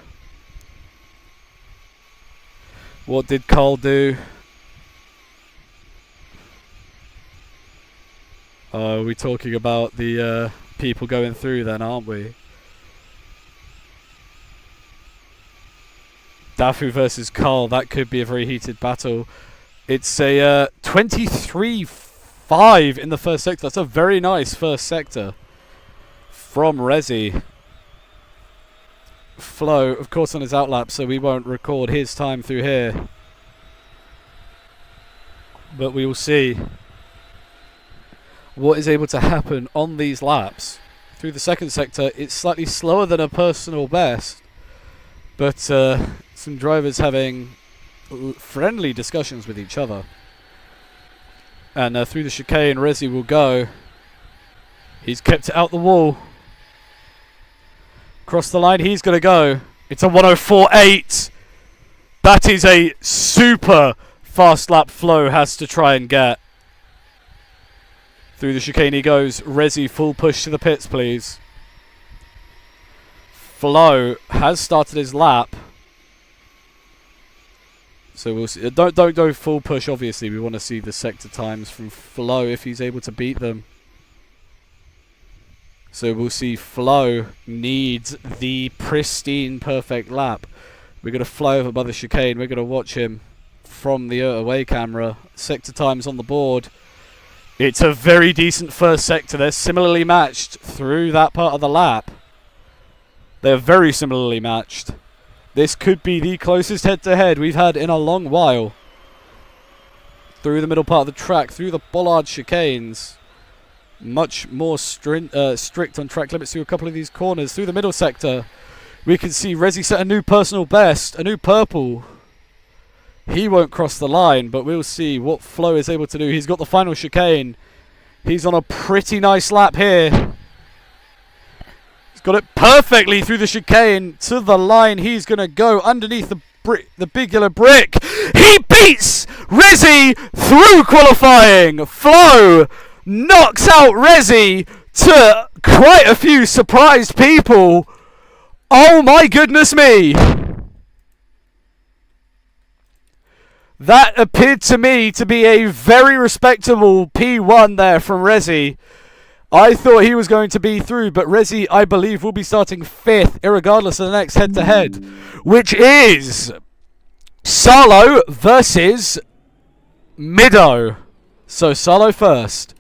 A: what did Carl do? Are we talking about the people going through then, aren't we? Dafu versus Carl, that could be a very heated battle. It's a 23-5 in the first sector. That's a very nice first sector from Rezzy. Flo, of course, on his outlap, so we won't record his time through here. But we will see what is able to happen on these laps. Through the second sector, it's slightly slower than a personal best, but some drivers having friendly discussions with each other. And through the chicane, Resi will go. He's kept it out the wall. Across the line, he's going to go. It's a 104.8. That is a super fast lap Flo has to try and get. Through the chicane he goes. Resi, full push to the pits, please. Flo has started his lap. So we'll see. Don't go full push, obviously. We want to see the sector times from Flo if he's able to beat them. So we'll see Flo needs the pristine perfect lap. We're going to fly over by the chicane. We're going to watch him from the away camera. Sector times on the board. It's a very decent first sector. They're similarly matched through that part of the lap. They're very similarly matched. This could be the closest head-to-head we've had in a long while. Through the middle part of the track, through the bollard chicanes. Much more strict on track limits through a couple of these corners. Through the middle sector, we can see Resi set a new personal best, a new purple. He won't cross the line, but we'll see what Flo is able to do. He's got the final chicane. He's on a pretty nice lap here. He's got it perfectly through the chicane to the line. He's going to go underneath the big yellow brick. He beats Resi through qualifying. Flo knocks out Resi to quite a few surprised people. Oh my goodness me. That appeared to me to be a very respectable P1 there from Resi. I thought he was going to be through, but Resi, I believe, will be starting 5th, irregardless of the next head-to-head, which is Salo versus Mido. So Salo first.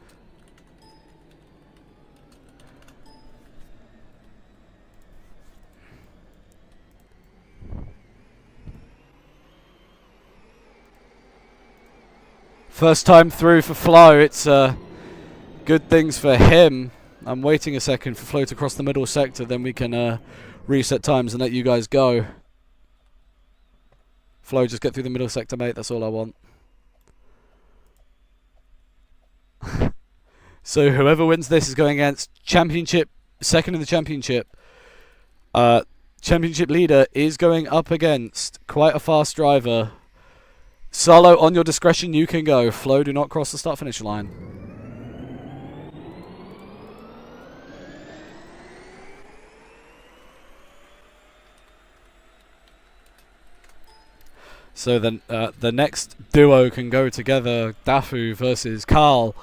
A: First time through for Flo. It's good things for him. I'm waiting a second for Flo to cross the middle sector, then we can reset times and let you guys go. Flo, just get through the middle sector, mate. That's all I want. So whoever wins this is going against championship, second in the championship. Championship leader is going up against quite a fast driver. Salo, on your discretion, you can go. Flo, do not cross the start-finish line. So then the next duo can go together, Dafu versus Carl.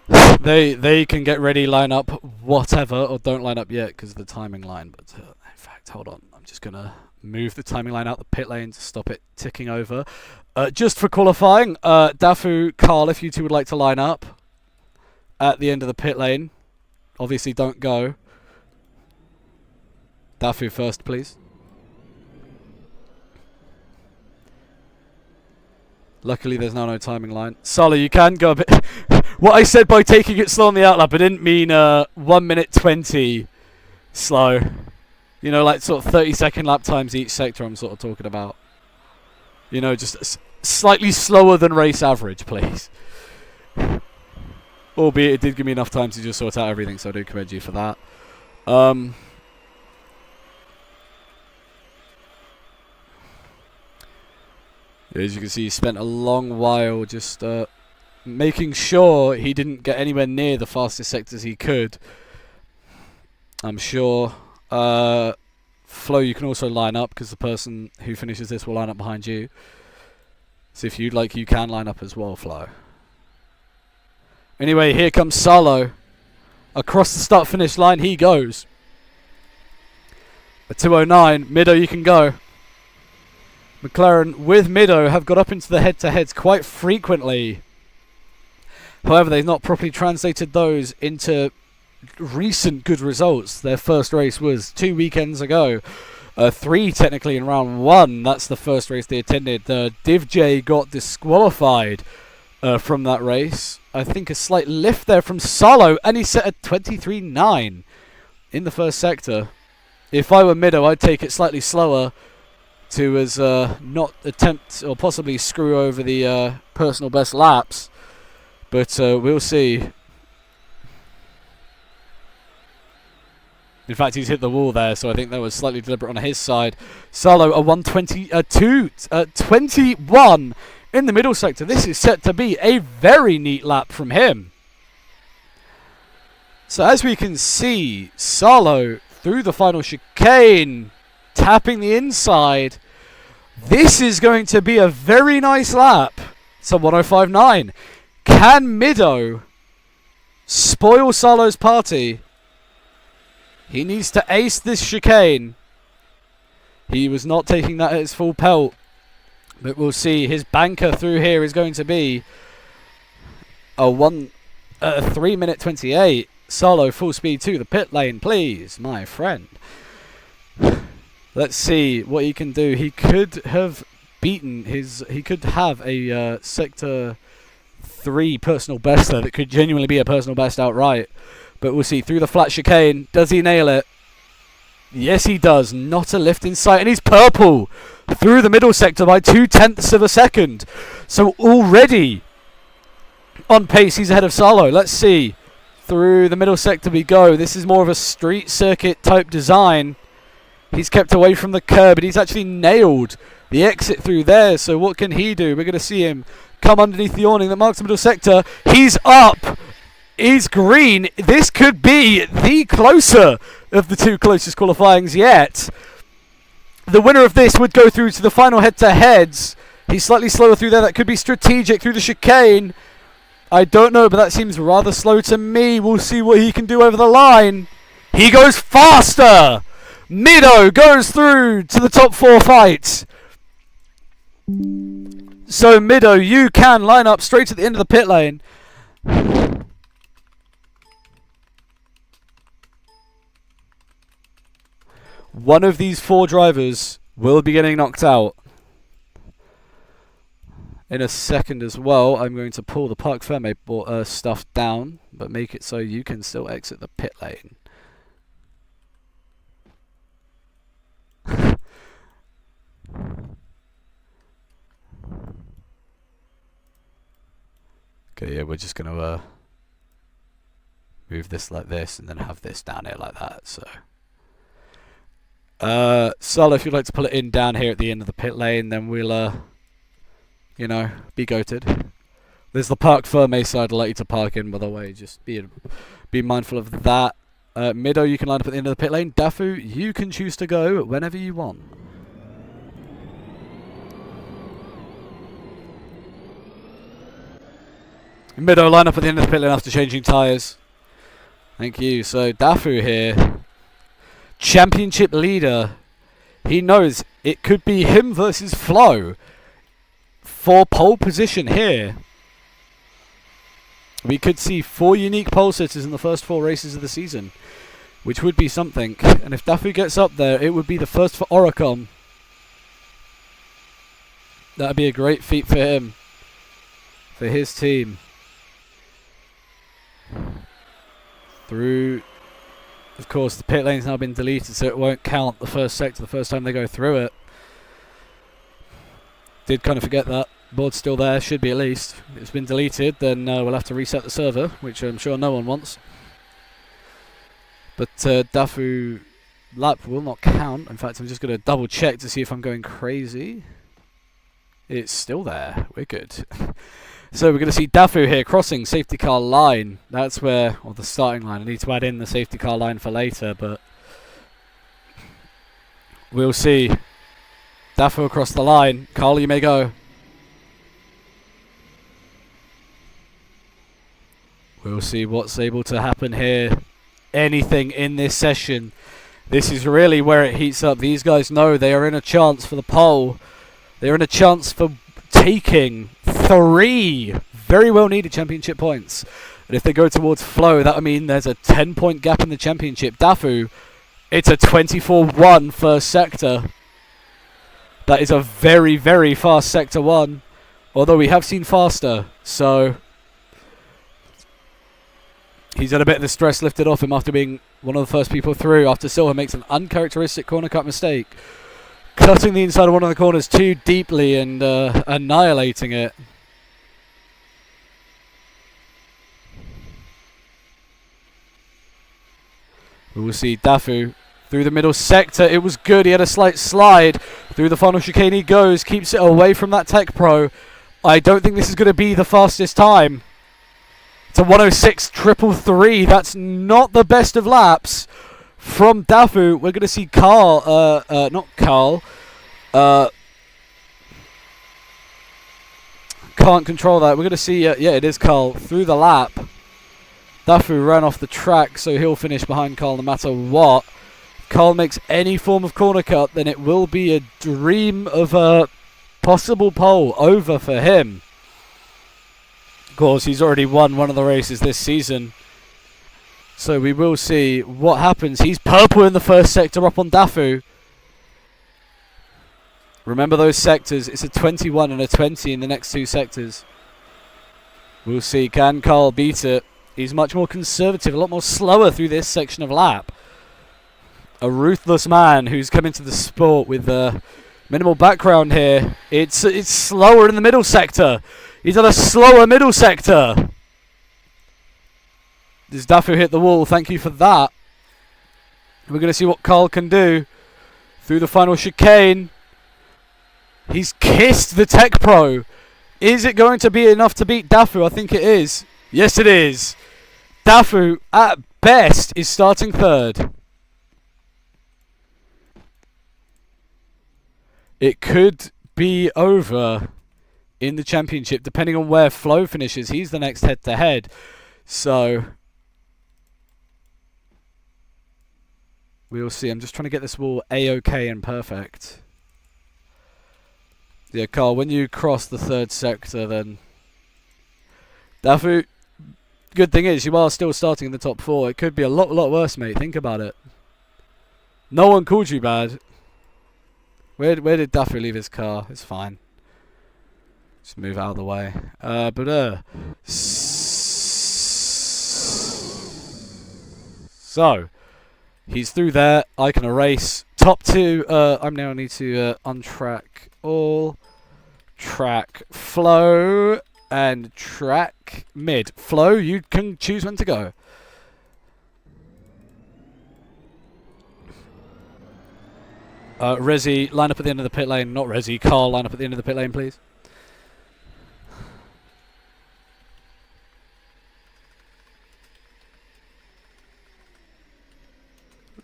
A: They can get ready, line up, whatever, or don't line up yet because of the timing line. But in fact, hold on. I'm just going to move the timing line out the pit lane to stop it ticking over. Just for qualifying, Dafu, Carl, if you two would like to line up at the end of the pit lane. Obviously, don't go. Dafu first, please. Luckily, there's now no timing line. Salo, you can go a bit... What I said by taking it slow on the outlap, I didn't mean 1 minute 20 slow. You know, like sort of 30-second lap times each sector I'm sort of talking about. You know, just slightly slower than race average, please. Albeit it did give me enough time to just sort out everything, so I do commend you for that. As you can see, he spent a long while just making sure he didn't get anywhere near the fastest sectors he could. I'm sure. Flo, you can also line up because the person who finishes this will line up behind you. So if you'd like, you can line up as well, Flo. Anyway, here comes Salo. Across the start-finish line he goes. A 2:09. Mido, you can go. McLaren with Mido have got up into the head-to-heads quite frequently. However, they've not properly translated those into recent good results. Their first race was 2 weekends ago. 3 technically in round 1. That's the first race they attended. Div J got disqualified from that race. I think a slight lift there from Salo, and he set a 23.9 in the first sector. If I were Mido, I'd take it slightly slower to not attempt or possibly screw over the personal best laps. But we'll see. In fact, he's hit the wall there, so I think that was slightly deliberate on his side. Salo, a 1:21 in the middle sector. This is set to be a very neat lap from him. So as we can see, Salo through the final chicane, tapping the inside. This is going to be a very nice lap. It's a 1:05.9. Can Mido spoil Salo's party? He needs to ace this chicane. He was not taking that at his full pelt. But we'll see. His banker through here is going to be a 3:28. Salo full speed to the pit lane, please, my friend. Let's see what he can do. He could have beaten his... He could have a Sector 3 personal best there that could genuinely be a personal best outright. But we'll see. Through the flat chicane. Does he nail it? Yes, he does. Not a lift in sight. And he's purple through the middle sector by 0.2 of a second. So already on pace, he's ahead of Salo. Let's see. Through the middle sector we go. This is more of a street circuit type design. He's kept away from the curb, but he's actually nailed the exit through there. So what can he do? We're going to see him come underneath the awning that marks the middle sector. He's up. He's green. This could be the closer of the 2 closest qualifyings yet. The winner of this would go through to the final head-to-heads. He's slightly slower through there. That could be strategic through the chicane. I don't know, but that seems rather slow to me. We'll see what he can do over the line. He goes faster. Mido goes through to the top 4 fights. So Mido, you can line up straight at the end of the pit lane. One of these 4 drivers will be getting knocked out. In a second as well, I'm going to pull the Parc Ferme stuff down, but make it so you can still exit the pit lane. Okay, yeah, we're just going to move this like this and then have this down here like that, so... Salo, if you'd like to pull it in down here at the end of the pit lane, then we'll, you know, be goated. There's the Parc Ferme side I'll let you to park in, by the way. Just be mindful of that. Mido, you can line up at the end of the pit lane. Dafu, you can choose to go whenever you want. Mido, line up at the end of the pit lane after changing tyres. Thank you. So, Dafu here. Championship leader. He knows it could be him versus Flo for pole position here. We could see 4 unique pole sitters in the first 4 races of the season, which would be something. And if Dafu gets up there, it would be the first for Oricom. That would be a great feat for him, for his team. Through... Of course, the pit lane's now been deleted, so it won't count the first sector the first time they go through it. Did kind of forget that. Board's still there, should be at least. If it's been deleted, then we'll have to reset the server, which I'm sure no one wants. But Dafu lap will not count. In fact, I'm just going to double check to see if I'm going crazy. It's still there. We're good. So we're going to see Dafu here crossing safety car line. That's where, or the starting line. I need to add in the safety car line for later, but we'll see. Dafu across the line. Carl, you may go. We'll see what's able to happen here. Anything in this session. This is really where it heats up. These guys know they are in a chance for the pole. They're in a chance for taking 3 very well needed championship points And if they go towards Flo, that would mean there's a 10-point gap in the championship. Dafu, it's a 24-1 first sector. That is a very, very fast sector 1. Although we have seen faster. So he's had a bit of the stress lifted off him after being one of the first people through. After Silva makes an uncharacteristic corner cut mistake. Cutting the inside of one of the corners too deeply and annihilating it. We will see Dafu through the middle sector. It was good. He had a slight slide. Through the final chicane he goes. Keeps it away from that Tech Pro. I don't think this is going to be the fastest time. It's a 106.333. That's not the best of laps from Dafu. We're going to see Carl. Not Carl. Can't control that. We're going to see, yeah, it is Carl. Through the lap. Dafu ran off the track, so he'll finish behind Carl no matter what. If Carl makes any form of corner cut, then it will be a dream of a possible pole over for him. Of course, he's already won one of the races this season. So we will see what happens. He's purple in the first sector up on Dafu. Remember those sectors. It's a 21 and a 20 in the next two sectors. We'll see. Can Carl beat it? He's much more conservative, a lot more slower through this section of lap. A ruthless man who's come into the sport with minimal background here. It's slower in the middle sector. He's on a slower middle sector. Does Dafu hit the wall? Thank you for that. We're going to see what Carl can do through the final chicane. He's kissed the Tech Pro. Is it going to be enough to beat Dafu? I think it is. Yes, it is. Dafu, at best, is starting third. It could be over in the championship, depending on where Flo finishes. He's the next head-to-head. So we'll see. I'm just trying to get this wall A-OK and perfect. Yeah, Carl, when you cross the third sector, then Dafu, good thing is you are still starting in the top 4. It could be a lot worse, mate. Think about it. No one called you bad. Where did Dafu leave his car? It's fine. Just move out of the way. So he's through there. I can erase top 2. I now need to untrack all, track Flo, and track mid. Flo, you can choose when to go. Rezi, line up at the end of the pit lane. Not Rezi, Carl, line up at the end of the pit lane, please.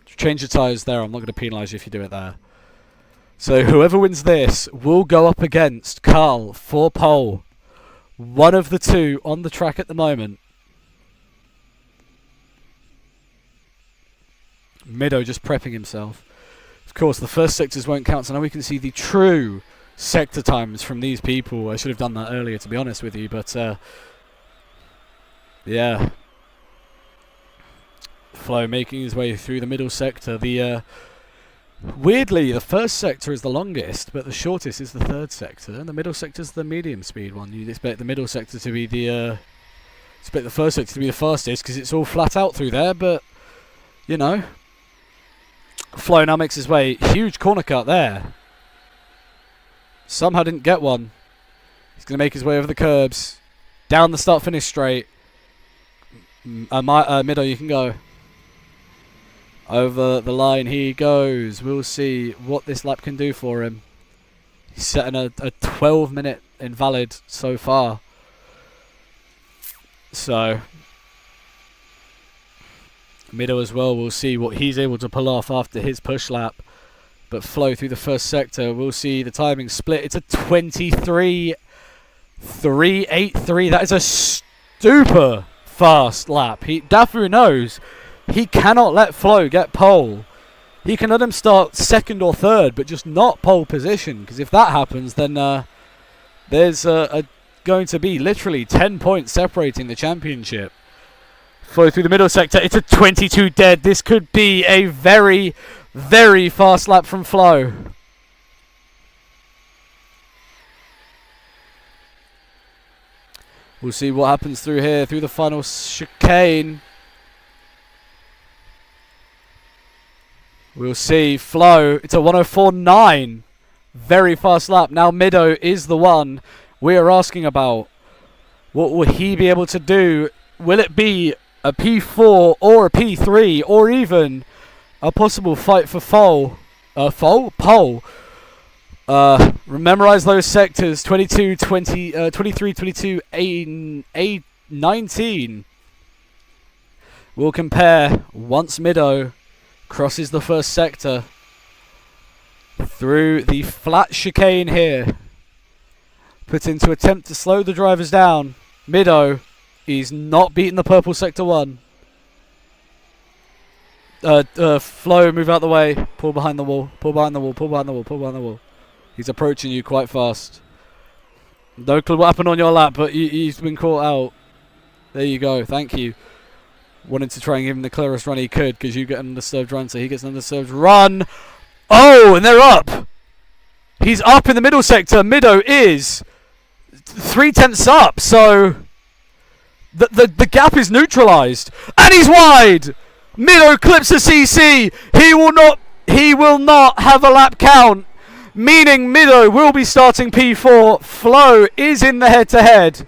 A: Change your tyres there. I'm not going to penalise you if you do it there. So whoever wins this will go up against Carl for pole. One of the two on the track at the moment. Mido just prepping himself. Of course, the first sectors won't count, so now we can see the true sector times from these people. I should have done that earlier, to be honest with you, but yeah. Flo making his way through the middle sector. Weirdly, the first sector is the longest, but the shortest is the third sector, and the middle sector is the medium speed one. You'd expect the middle sector to be expect the first sector to be the fastest because it's all flat out through there, but you know. Flo now makes his way. Huge corner cut there. Somehow didn't get one. He's going to make his way over the curbs. Down the start-finish straight. Mido, you can go. Over the line he goes. We'll see what this lap can do for him. He's setting a 12-minute invalid so far. So Mido as well, we'll see what he's able to pull off after his push lap. But Flo through the first sector, we'll see the timing split. It's a 23.383. That is a super fast lap. Dafu knows he cannot let Flo get pole. He can let him start second or third, but just not pole position. Because if that happens, then there's going to be literally 10 points separating the championship. Flow through the middle sector. It's a 22 dead. This could be a very, very fast lap from Flow. We'll see what happens through here, through the final chicane. We'll see. Flow, it's a 104.9. Very fast lap. Now Mido is the one we are asking about. What will he be able to do? Will it be a P4 or a P3 or even a possible fight for pole? Memorize those sectors. 22, 20, 23, 22, 8, 19. We'll compare once Mido crosses the first sector through the flat chicane here. Put into attempt to slow the drivers down. Mido is not beating the purple sector 1. Flow, move out the way. Pull behind the wall. Pull behind the wall. Pull behind the wall. Pull behind the wall. He's approaching you quite fast. No clue what happened on your lap, but he's been caught out. There you go. Thank you. Wanted to try and give him the clearest run he could because you get an undisturbed run, so he gets an undisturbed run. Oh, and they're up. He's up in the middle sector. Mido is 0.3 up, so the gap is neutralized, and he's wide. Mido clips a CC. He will not have a lap count, meaning Mido will be starting P4. Flow is in the head-to-head.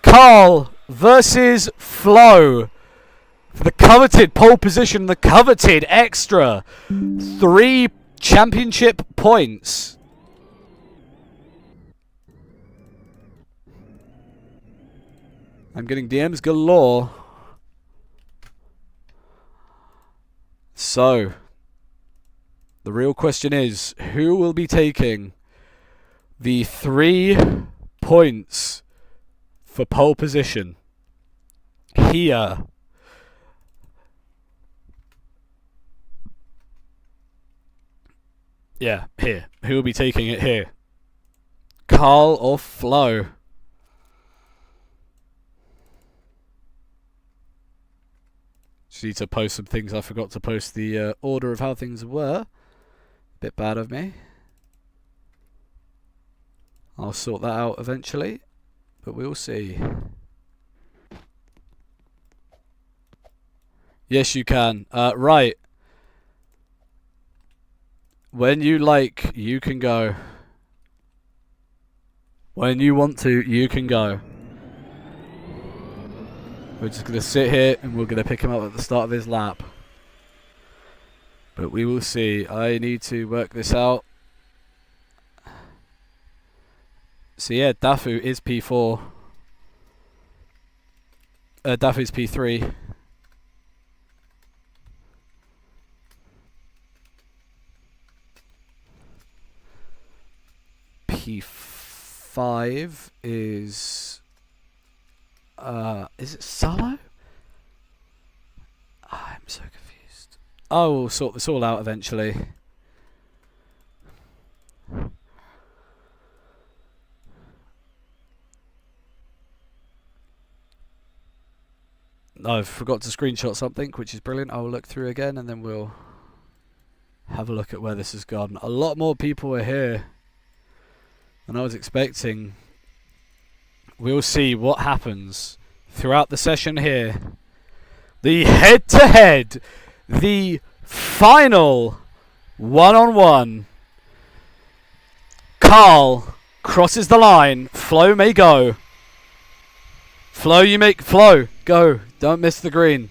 A: Carl versus Flow. For the coveted pole position, the coveted extra 3 championship points. I'm getting DMs galore. So, the real question is, who will be taking the 3 points for pole position here? Yeah, here. Who will be taking it here? Carl or Flo? Just need to post some things. I forgot to post the order of how things were. Bit bad of me. I'll sort that out eventually, but we'll see. Yes, you can. Right. When you like, you can go. When you want to, you can go. We're just going to sit here and we're going to pick him up at the start of his lap. But we will see. I need to work this out. So yeah, Dafu is P4. Dafu's P3. P5 is it Salo? I'm so confused. I will sort this all out eventually. I forgot to screenshot something, which is brilliant. I will look through again and then we'll have a look at where this has gone. A lot more people are here than I was expecting. We'll see what happens throughout the session here. The head-to-head, the final one-on-one. Carl crosses the line. Flo may go. Flo, you make Flo go. Don't miss the green.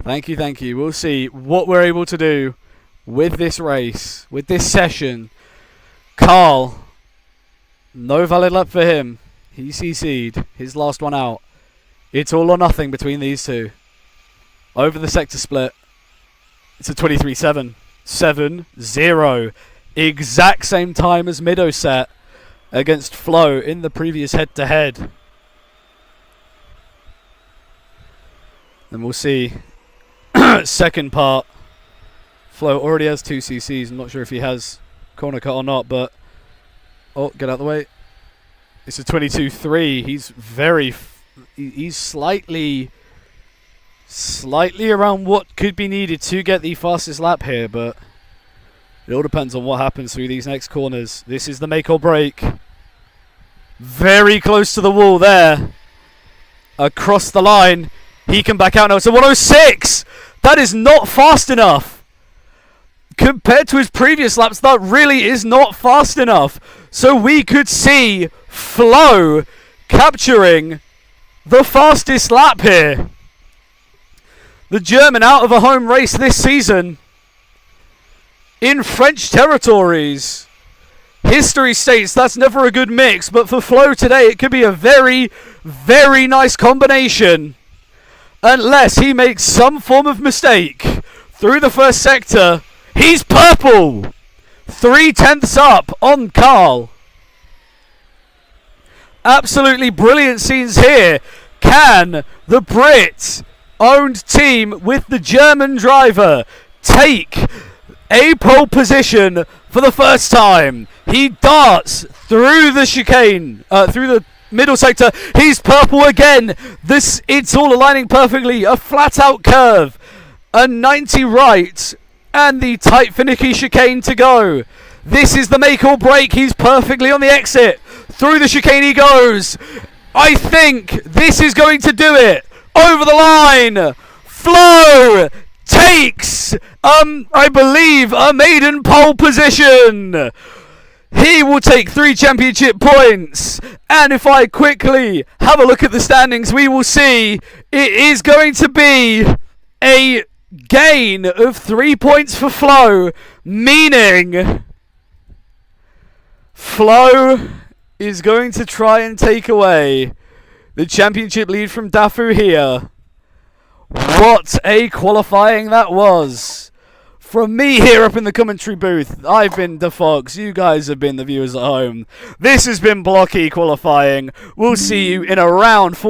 A: Thank you, thank you. We'll see what we're able to do with this race, with this session. Carl, no valid lap for him. He CC'd his last one out. It's all or nothing between these two. Over the sector split. It's a 23-7. 7-0. Exact same time as Mido set against Flo in the previous head-to-head. Then we'll see. Second part. Flo already has 2 CCs. I'm not sure if he has corner cut or not, but... Oh, get out of the way. It's a 22.3. He's he's slightly around what could be needed to get the fastest lap here, but it all depends on what happens through these next corners. This is the make or break. Very close to the wall there. Across the line. He can back out now. It's a 106. That is not fast enough. Compared to his previous laps, that really is not fast enough. So we could see Flo capturing the fastest lap here. The German out of a home race this season in French territories. History states that's never a good mix, but for Flo today it could be a very, very nice combination. Unless he makes some form of mistake through the first sector. He's purple! 3/10 up on Carl. Absolutely brilliant scenes here. Can the Brit-owned team with the German driver take a pole position for the first time? He darts through the chicane, through the middle sector. He's purple again. It's all aligning perfectly. A flat-out curve, a 90 right, and the tight finicky chicane to go. This is the make or break. He's perfectly on the exit. Through the chicane he goes. I think this is going to do it. Over the line. Flo takes, I believe, a maiden pole position. He will take 3 championship points. And if I quickly have a look at the standings, we will see it is going to be a gain of 3 points for Flo, meaning Flo is going to try and take away the championship lead from Dafu here. What a qualifying that was. From me here up in the commentary booth, I've been DeFox, you guys have been the viewers at home. This has been Blocky qualifying. We'll see you in around 4